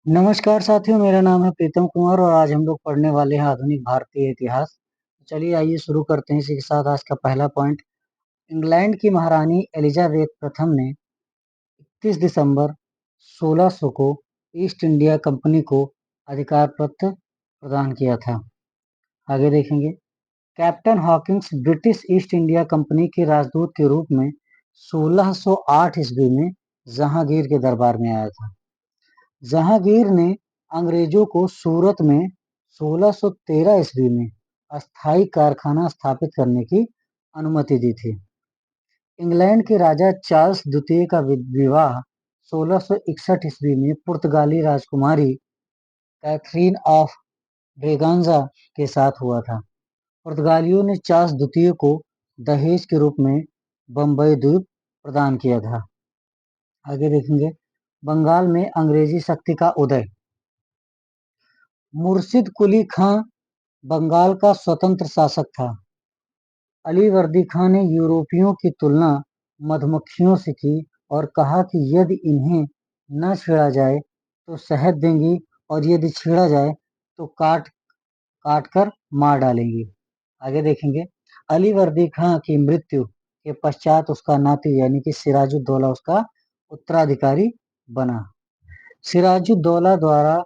नमस्कार साथियों, मेरा नाम है प्रीतम कुमार और आज हम लोग पढ़ने वाले हैं आधुनिक भारतीय इतिहास। चलिए आइए शुरू करते हैं इसी के साथ आज का पहला पॉइंट। इंग्लैंड की महारानी एलिजाबेथ प्रथम ने 31 दिसंबर 1600 को ईस्ट इंडिया कंपनी को अधिकार पत्र प्रदान किया था। आगे देखेंगे। Captain Hawkins British east India company के राजदूत के रूप में 1608 ईस्वी में जहांगीर के दरबार में आया था। जहांगीर ने अंग्रेजों को सूरत में 1613 ईस्वी में अस्थायी कारखाना स्थापित करने की अनुमति दी थी। इंग्लैंड के राजा चार्ल्स द्वितीय का विवाह 1661 ईस्वी में पुर्तगाली राजकुमारी कैथरीन ऑफ ब्रेगांजा के साथ हुआ था। पुर्तगालियों ने चार्ल्स द्वितीय को दहेज के रूप में बम्बई द्वीप प्रदान किया था। आगे देखेंगे। बंगाल में अंग्रेजी शक्ति का उदय। मुर्शिद कुली खां बंगाल का स्वतंत्र शासक था। अली वर्दी खां ने यूरोपियों की तुलना मधुमक्खियों से की और कहा कि यदि इन्हें न छेड़ा जाए तो शहद देंगी और यदि छेड़ा जाए तो काट काट कर मार डालेंगी। आगे देखेंगे। अली वर्दी खां की मृत्यु के पश्चात उसका नाती यानी कि सिराजुद्दौला उसका उत्तराधिकारी बना। सिराजुद्दौला द्वारा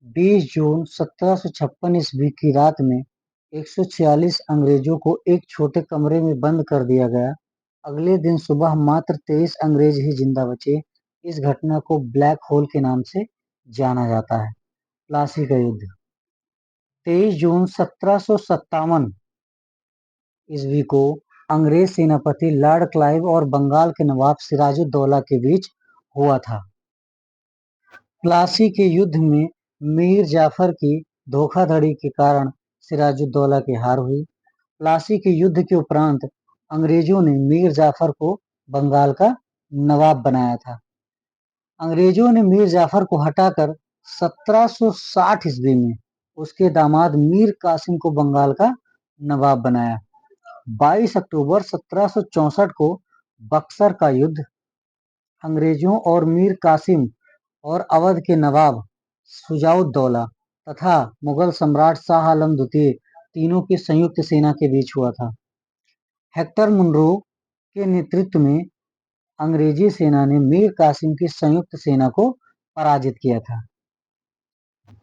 20 जून 1756 ईस्वी की रात में 146 अंग्रेजों को एक छोटे कमरे में बंद कर दिया गया। अगले दिन सुबह मात्र 23 अंग्रेज ही जिंदा बचे। इस घटना को ब्लैक होल के नाम से जाना जाता है। प्लासी का युद्ध। 23 जून 1757 ईस्वी को अंग्रेज सेनापति लॉर्ड क्लाइव और बंगाल के नवाब सिराजुद्दौला के बीच हुआ था। प्लासी के युद्ध में मीर जाफर की धोखाधड़ी के कारण सिराजुद्दौला की हार हुई। प्लासी के युद्ध के उपरांत अंग्रेजों ने मीर जाफर को बंगाल का नवाब बनाया था। अंग्रेजों ने मीर जाफर को हटाकर 1760 ईस्वी में उसके दामाद मीर कासिम को बंगाल का नवाब बनाया। 22 अक्टूबर 1764 को बक्सर का युद्ध अंग्रेजों और मीर कासिम और अवध के नवाब शुजाउद्दौला तथा मुगल सम्राट शाह आलम द्वितीय तीनों की संयुक्त सेना के बीच हुआ था। हेक्टर मुनरो के नेतृत्व में अंग्रेजी सेना ने मीर कासिम की संयुक्त सेना को पराजित किया था।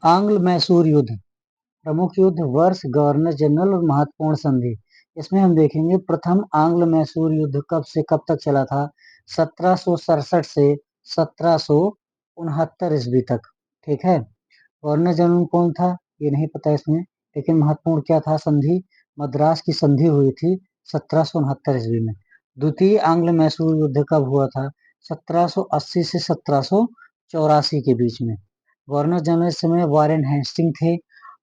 आंग्ल मैसूर युद्ध। प्रमुख युद्ध, वर्ष, गवर्नर जनरल और महत्वपूर्ण संधि। इसमें हम देखेंगे प्रथम आंग्ल मैसूर युद्ध कब से कब तक चला था। 1767 से 1769 ईस्वी तक। ठीक है। गवर्नर जनरल कौन था ये नहीं पता इसमें, लेकिन महत्वपूर्ण क्या था संधि, मद्रास की संधि हुई थी 1769 ईस्वी में। द्वितीय आंग्ल मैसूर युद्ध कब हुआ था? 1780 से 1784 के बीच में। गवर्नर जनरल इस समय वारेन हेस्टिंग थे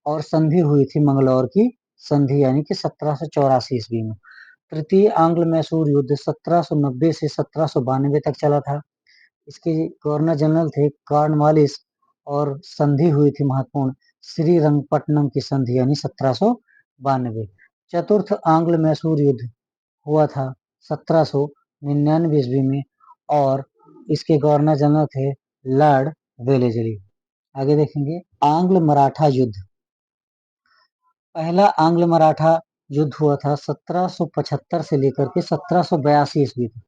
और संधि हुई थी मंगलौर की संधि यानी कि 1784 ईस्वी में। तृतीय आंग्ल मैसूर युद्ध 1790 से 1792 तक चला था। इसके गवर्नर जनरल थे कॉर्नवालिस और संधि हुई थी महत्वपूर्ण श्रीरंगपट्टनम की संधि यानी 1792। चतुर्थ आंग्ल मैसूर युद्ध हुआ था 1799 ईस्वी में और इसके गवर्नर जनरल थे लॉर्ड वेलेजली। आगे देखेंगे। आंग्ल मराठा युद्ध। पहला आंग्ल मराठा युद्ध हुआ था 1775 से लेकर के 1782 ईस्वी तक।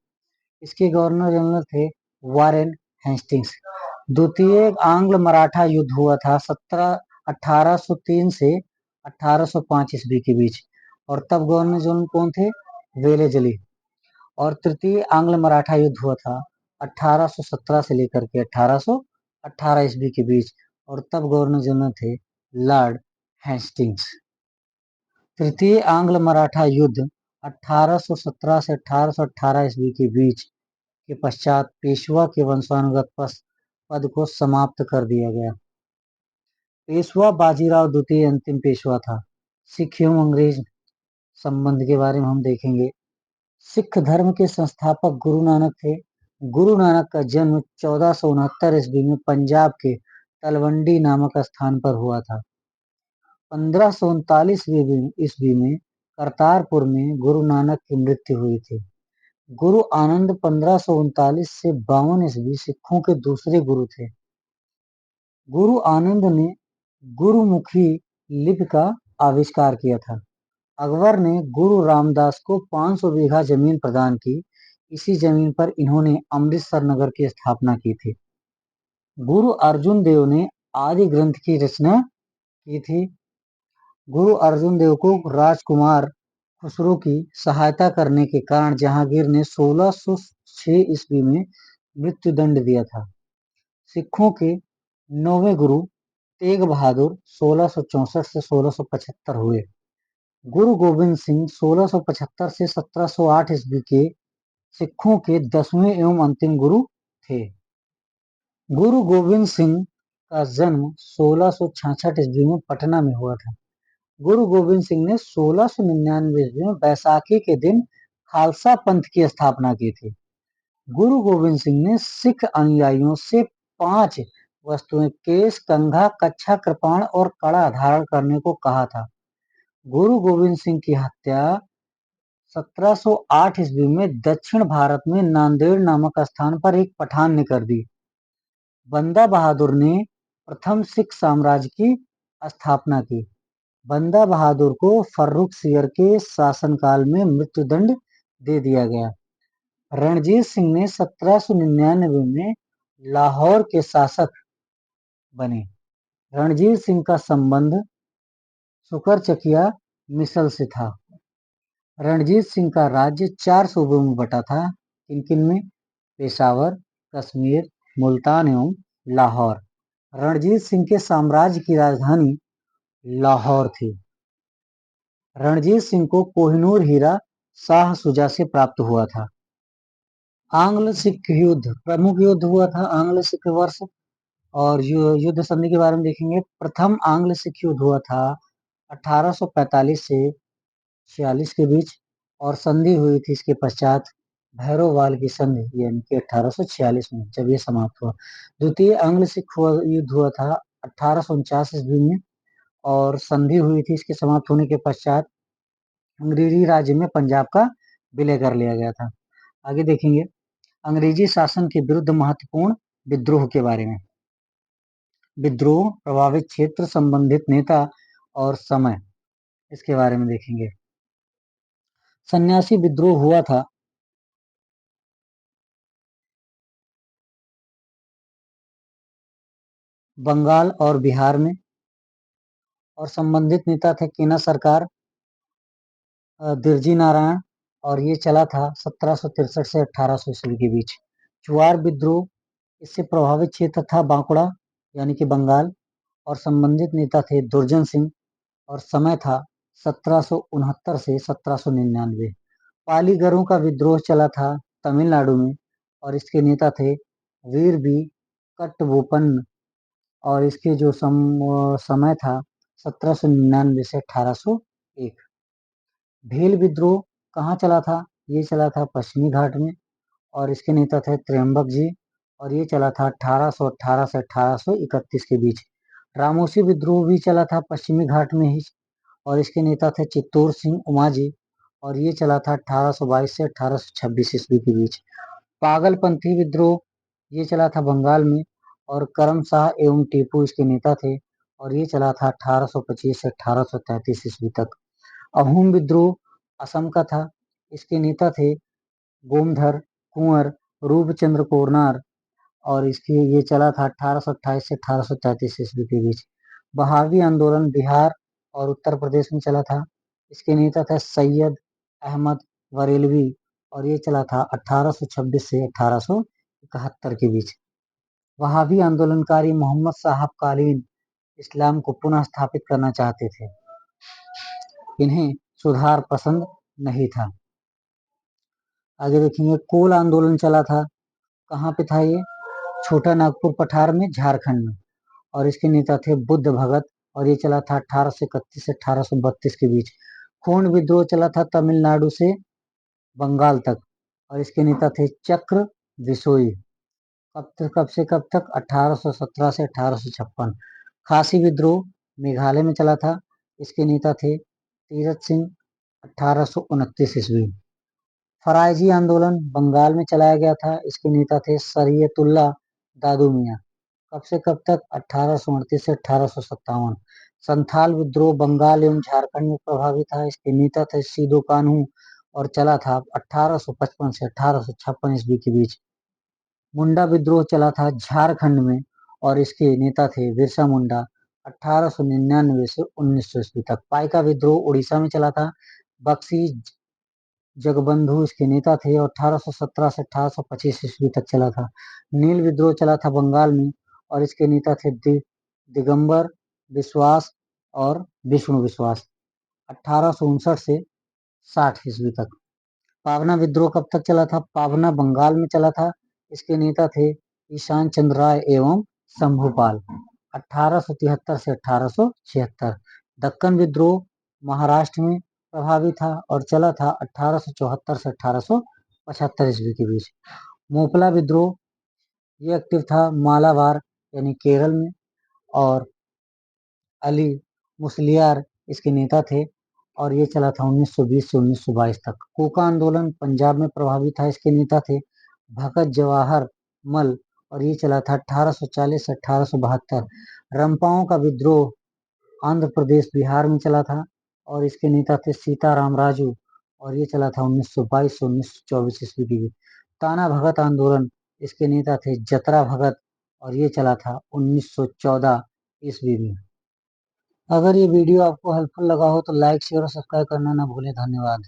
इसके गवर्नर जनरल थे वारेन हेस्टिंग्स। द्वितीय आंग्ल मराठा युद्ध हुआ था 1803 से 1805 ईस्वी के बीच और तब गवर्नर जनरल कौन थे? वेलेजली। और तृतीय आंग्ल मराठा युद्ध हुआ था 1817 से लेकर के 1818 ईस्वी के बीच और तब गवर्नर जनरल थे लॉर्ड हेस्टिंग्स। तृतीय आंग्ल मराठा युद्ध 1817 से 1818 ईस्वी के बीच के पश्चात पेशवा के वंशानुगत पद को समाप्त कर दिया गया। पेशवा बाजीराव द्वितीय अंतिम पेशवा था। सिख एवं अंग्रेज संबंध के बारे में हम देखेंगे। सिख धर्म के संस्थापक गुरु नानक थे। गुरु नानक का जन्म 1469 ईस्वी में पंजाब के तलवंडी नामक स्थान पर हुआ था। 1539 ईस्वी में करतारपुर में गुरु नानक की मृत्यु हुई थी। गुरु आनंद 1539 से 52 ईस्वी सिखों के दूसरे गुरु थे। गुरु आनंद ने गुरुमुखी लिपि का आविष्कार किया था। अकबर ने गुरु रामदास को 500 बीघा जमीन प्रदान की। इसी जमीन पर इन्होंने अमृतसर नगर की स्थापना की थी। गुरु अर्जुन देव ने आदि ग्रंथ की रचना की थी। गुरु अर्जुन देव को राजकुमार खुसरो की सहायता करने के कारण जहांगीर ने 1606 ईस्वी में मृत्युदंड दिया था। सिखों के 9वें गुरु तेग बहादुर 1664 से 1675 हुए। गुरु गोविंद सिंह 1675 से 1708 ईस्वी के सिखों के 10वें एवं अंतिम गुरु थे। गुरु गोविंद सिंह का जन्म 1666 ईस्वी में पटना में हुआ था। गुरु गोविंद सिंह ने 1699 ईस्वी में बैसाखी के दिन खालसा पंथ की स्थापना की थी। गुरु गोविंद सिंह ने सिख अनुयायियों से 5 वस्तुएं केस, कंघा, कच्छा, कृपाण और कड़ा धारण करने को कहा था। गुरु गोविंद सिंह की हत्या 1708 ईस्वी में दक्षिण भारत में नांदेड़ नामक स्थान पर एक पठान ने कर दी। बंदा बहादुर ने प्रथम सिख साम्राज्य की स्थापना की। बंदा बहादुर को फर्रुखसियर के शासनकाल में मृत्युदंड दे दिया गया। रणजीत सिंह ने 1799 में लाहौर के शासक बने। रणजीत सिंह का संबंध सुकरचकिया मिसल से था। रणजीत सिंह का राज्य 4 सूबों में बटा था। किन-किन में? पेशावर, कश्मीर, मुल्तान एवं लाहौर। रणजीत सिंह के साम्राज्य की राजधानी लाहौर थी। रणजीत सिंह को कोहिनूर हीरा शाह शुजा से प्राप्त हुआ था। आंग्ल सिख युद्ध, प्रमुख युद्ध हुआ था आंग्ल सिख वर्ष। और युद्ध संधि के बारे में देखेंगे। प्रथम आंग्ल सिख युद्ध हुआ था 1845 से 46 के बीच और संधि हुई थी इसके पश्चात भैरोवाल की संधि यानी कि 1846 में जब ये समाप्त हुआ। द्वितीय आंग्ल सिख युद्ध हुआ था 1849 ईस्वी में और संधि हुई थी इसके समाप्त होने के पश्चात अंग्रेजी राज्य में पंजाब का विलय कर लिया गया था। आगे देखेंगे अंग्रेजी शासन के विरुद्ध महत्वपूर्ण विद्रोह के बारे में। विद्रोह, प्रभावित क्षेत्र, संबंधित नेता और समय, इसके बारे में देखेंगे। सन्यासी विद्रोह हुआ था बंगाल और बिहार में और संबंधित नेता थे केना सरकार, दिरजी नारायण और ये चला था 1763 से 1800 ईस्वी के बीच। चुआर विद्रोह, इससे प्रभावित क्षेत्र था बांकुड़ा यानी कि बंगाल और संबंधित नेता थे दुर्जन सिंह और समय था 1769 से 1799। पालीगरों का विद्रोह चला था तमिलनाडु में और इसके नेता थे वीर बी कट्टबोपन्न और इसके जो समय था 1799 से 1801। भील विद्रोह कहाँ चला था? ये चला था पश्चिमी घाट में और इसके नेता थे त्र्यंबक जी और ये चला था 1818 से 1831 के बीच। रामोसी विद्रोह भी चला था पश्चिमी घाट में ही और इसके नेता थे चित्तौड़ सिंह उमाजी और ये चला था 1822 से 1826 ईस्वी के बीच। पागलपंथी विद्रोह ये चला था बंगाल में और करम शाह एवं टीपू इसके नेता थे और ये चला था 1825 से 1833 ईस्वी तक। अहोम विद्रोह असम का था। इसके नेता थे गोमधर कुंवर रूपचंद्र कोरनार और इसकी ये चला था 1828 से 1833 ईस्वी के बीच। बहावी आंदोलन बिहार और उत्तर प्रदेश में चला था। इसके नेता थे सैयद अहमद बरेलवी और ये चला था 1826 से 1871 के बीच। वहाबी आंदोलनकारी मोहम्मद साहब कालीन इस्लाम को पुनः स्थापित करना चाहते थे। इन्हें सुधार पसंद नहीं था। आगे देखेंगे कोल आंदोलन चला था। कहाँ पे था ये? छोटा नागपुर पठार में झारखंड में और इसके नेता थे बुद्ध भगत और ये चला था 1831 से 1832 के बीच। खोंड विद्रोह चला था तमिलनाडु से बंगाल तक और इसके नेता थे चक्र बिसोई। कब से कब तक? 1817 से 1856। खासी विद्रोह मेघालय में चला था। इसके नेता थे तीरथ सिंह 1829 ईस्वी। फरायजी आंदोलन बंगाल में चलाया गया था। इसके नेता थे शरीयतुल्लाह दादू मियाँ। कब से कब तक? 1838 से 1857। संथाल विद्रोह बंगाल एवं झारखंड में प्रभावी था। इसके नेता थे सिदो कान्हू और चला था 1855 से 1856 ईस्वी के बीच। मुंडा विद्रोह चला था झारखंड में और इसके नेता थे बिरसा मुंडा 1899 से 1900 ईस्वी तक। पाइका विद्रोह उड़ीसा में चला था। बक्सी जगबंधु इसके नेता थे और 1817 से 1825 ईस्वी तक चला था। नील विद्रोह चला था बंगाल में और इसके नेता थे दिगंबर विश्वास और विष्णु विश्वास 1859 से 60 ईस्वी तक। पावना विद्रोह कब तक चला था? पावना बंगाल में चला था। इसके नेता थे ईशान चंद्र राय एवं शंभुपाल 1873 से 1876। दक्कन विद्रोह महाराष्ट्र में प्रभावी था और चला था 1874 से 1875 ईस्वी के बीच। मोपला विद्रोह ये एक्टिव था मालाबार यानी केरल में और अली मुसलियार इसके नेता थे और ये चला था 1920 से 1922 तक। कोका आंदोलन पंजाब में प्रभावी था। इसके नेता थे भगत जवाहर मल और ये चला था 1840 से 1872। रंपाओं का विद्रोह आंध्र प्रदेश बिहार में चला था और इसके नेता थे सीताराम राजू और ये चला था 1922 से 1924 ईस्वी के बीच। ताना भगत आंदोलन इसके नेता थे जतरा भगत और ये चला था 1914 ईस्वी में। अगर ये वीडियो आपको हेल्पफुल लगा हो तो लाइक शेयर और सब्सक्राइब करना ना भूलें। धन्यवाद।